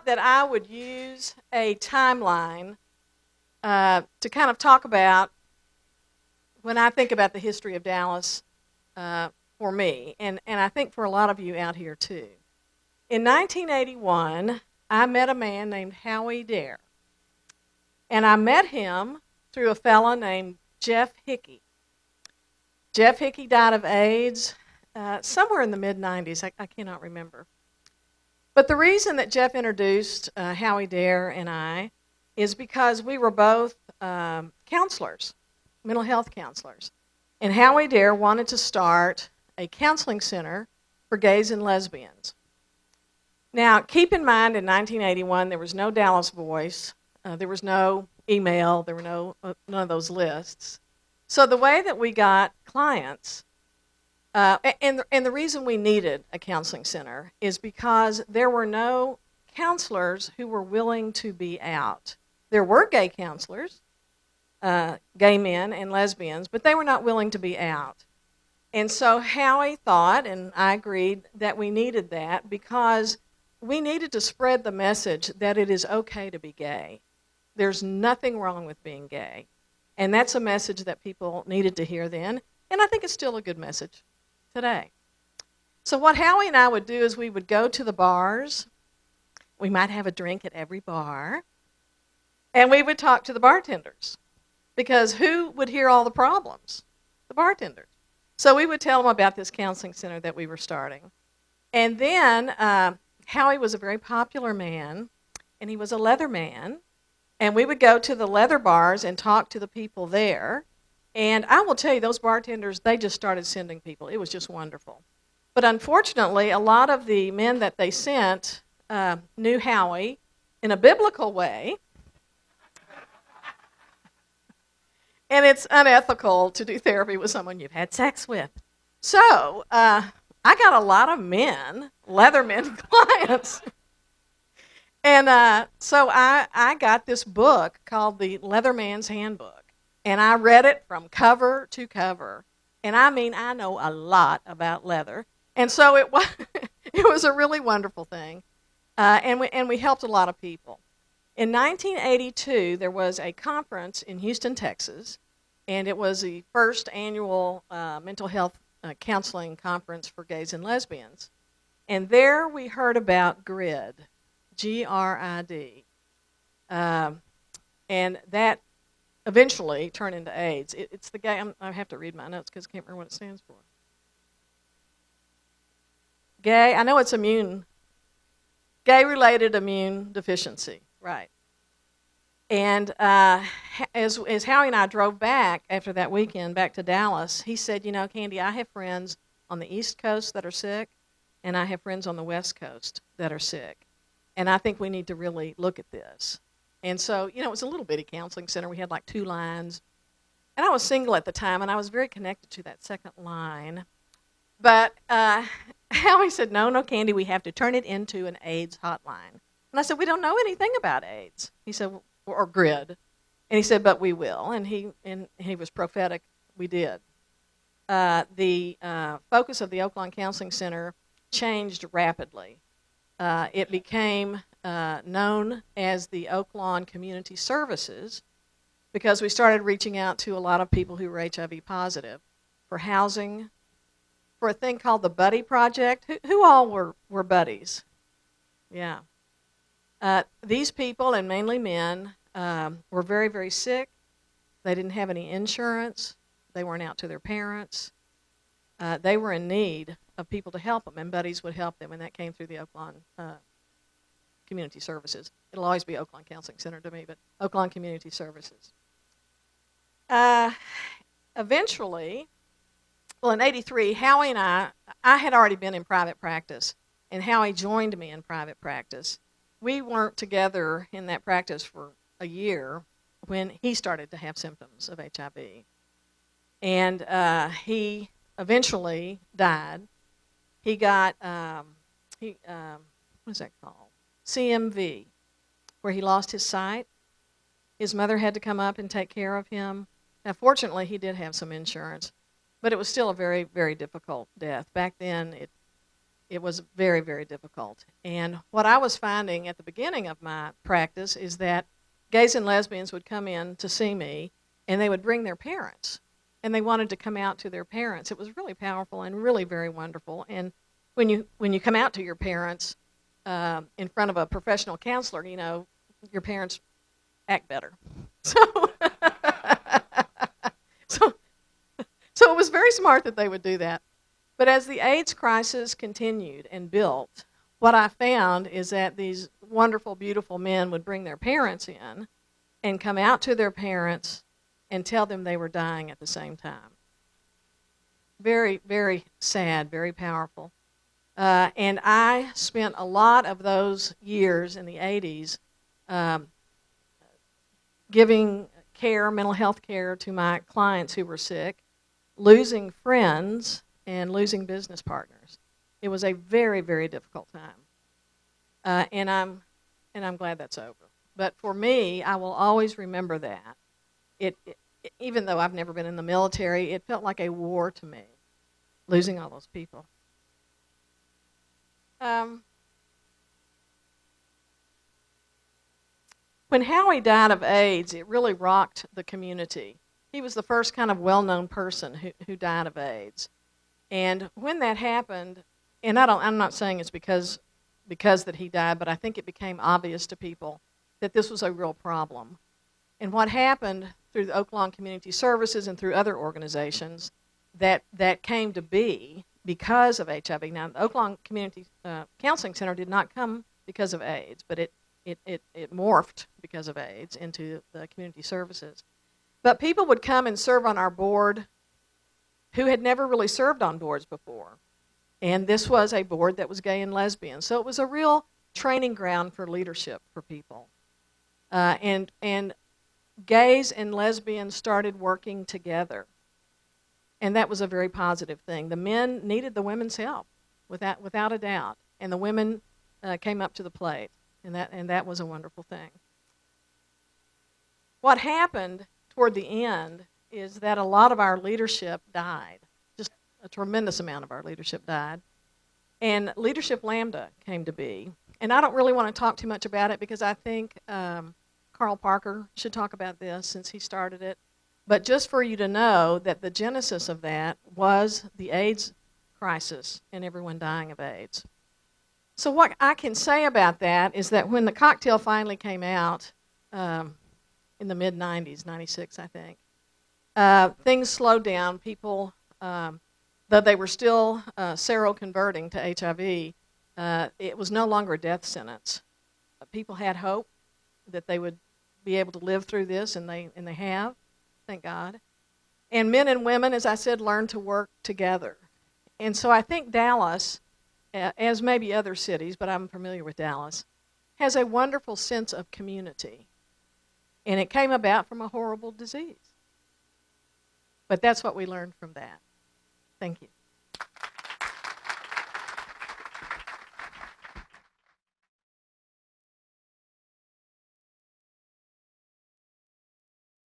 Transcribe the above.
thought that I would use a timeline to kind of talk about when I think about the history of Dallas for me, and I think for a lot of you out here too. In 1981, I met a man named Howie Dare, and I met him through a fellow named Jeff Hickey. Jeff Hickey died of AIDS somewhere in the mid-90s. I cannot remember. But the reason that Jeff introduced Howie Dare and I is because we were both counselors, mental health counselors. And Howie Dare wanted to start a counseling center for gays and lesbians. Now, keep in mind, in 1981, there was no Dallas Voice, there was no email, there were none of those lists. So the way that we got clients, and the reason we needed a counseling center is because there were no counselors who were willing to be out. There were gay counselors, gay men and lesbians, but they were not willing to be out. And so Howie thought, and I agreed, that we needed that because we needed to spread the message that it is okay to be gay. There's nothing wrong with being gay. And that's a message that people needed to hear then, and I think it's still a good message today. So what Howie and I would do is we would go to the bars. We might have a drink at every bar, and we would talk to the bartenders, because who would hear all the problems? The bartenders. So we would tell them about this counseling center that we were starting. And then Howie was a very popular man, and he was a leather man, and we would go to the leather bars and talk to the people there. And I will tell you, those bartenders, they just started sending people. It was just wonderful. But unfortunately, a lot of the men that they sent knew Howie in a biblical way. And it's unethical to do therapy with someone you've had sex with. So I got a lot of men, Leatherman clients. And so I got this book called The Leatherman's Handbook. And I read it from cover to cover. And I mean, I know a lot about leather. And so it was a really wonderful thing. And we helped a lot of people. In 1982, there was a conference in Houston, Texas, and it was the first annual mental health counseling conference for gays and lesbians. And there we heard about GRID, G-R-I-D. And that eventually turned into AIDS. It's the gay, I have to read my notes because I can't remember what it stands for. Gay, I know it's gay-related immune deficiency, right. And as Howie and I drove back after that weekend back to Dallas, he said, you know, Candy, I have friends on the East Coast that are sick, and I have friends on the West Coast that are sick. And I think we need to really look at this. And so, you know, it was a little bitty counseling center. We had like 2 lines. And I was single at the time, and I was very connected to that second line. But Howie said, no, Candy, we have to turn it into an AIDS hotline. And I said, we don't know anything about AIDS. He said, or GRID. And he said, but we will. And he was prophetic. We did. The focus of the Oaklawn Counseling Center changed rapidly. It became known as the Oaklawn Community Services because we started reaching out to a lot of people who were HIV positive for housing, for a thing called the Buddy Project. Who all were buddies? Yeah. These people, and mainly men, were very, very sick. They didn't have any insurance. They weren't out to their parents. They were in need of people to help them, and buddies would help them, and that came through the Oaklawn Community Services. It'll always be Oaklawn Counseling Center to me, but Oaklawn Community Services. Eventually, well, in '83, Howie and I had already been in private practice, and Howie joined me in private practice. We weren't together in that practice for a year when he started to have symptoms of HIV. And he eventually died. He got, what is that called? CMV, where he lost his sight. His mother had to come up and take care of him. Now, fortunately, he did have some insurance, but it was still a very, very difficult death. Back then, it was very, very difficult. And what I was finding at the beginning of my practice is that gays and lesbians would come in to see me, and they would bring their parents, and they wanted to come out to their parents. It was really powerful and really very wonderful. And when you come out to your parents in front of a professional counselor, you know, your parents act better. So, so, so it was very smart that they would do that. But as the AIDS crisis continued and built, what I found is that these wonderful, beautiful men would bring their parents in and come out to their parents and tell them they were dying at the same time. Very, very sad, very powerful. And I spent a lot of those years in the 80s giving care, mental health care to my clients who were sick, losing friends, and losing business partners. It was a very, very difficult time. And I'm glad that's over. But for me, I will always remember that. Even though I've never been in the military, it felt like a war to me, losing all those people. When Howie died of AIDS, it really rocked the community. He was the first kind of well-known person who died of AIDS. And when that happened, and I'm not saying it's because that he died, but I think it became obvious to people that this was a real problem. And what happened through the Oaklawn Community Services and through other organizations that came to be because of HIV. Now, the Oaklawn Community Counseling Center did not come because of AIDS, but it morphed because of AIDS into the community services. But people would come and serve on our board who had never really served on boards before. And this was a board that was gay and lesbian. So it was a real training ground for leadership for people. And gays and lesbians started working together. And that was a very positive thing. The men needed the women's help, without a doubt. And the women came up to the plate. And that was a wonderful thing. What happened toward the end is that a lot of our leadership died. Just a tremendous amount of our leadership died. And Leadership Lambda came to be. And I don't really want to talk too much about it because I think Carl Parker should talk about this since he started it. But just for you to know that the genesis of that was the AIDS crisis and everyone dying of AIDS. So what I can say about that is that when the cocktail finally came out in the mid-90s, 96 I think, things slowed down. People, though they were still seroconverting to HIV, it was no longer a death sentence. People had hope that they would be able to live through this, and they have, thank God. And men and women, as I said, learned to work together. And so I think Dallas, as maybe other cities, but I'm familiar with Dallas, has a wonderful sense of community. And it came about from a horrible disease. But that's what we learned from that. Thank you.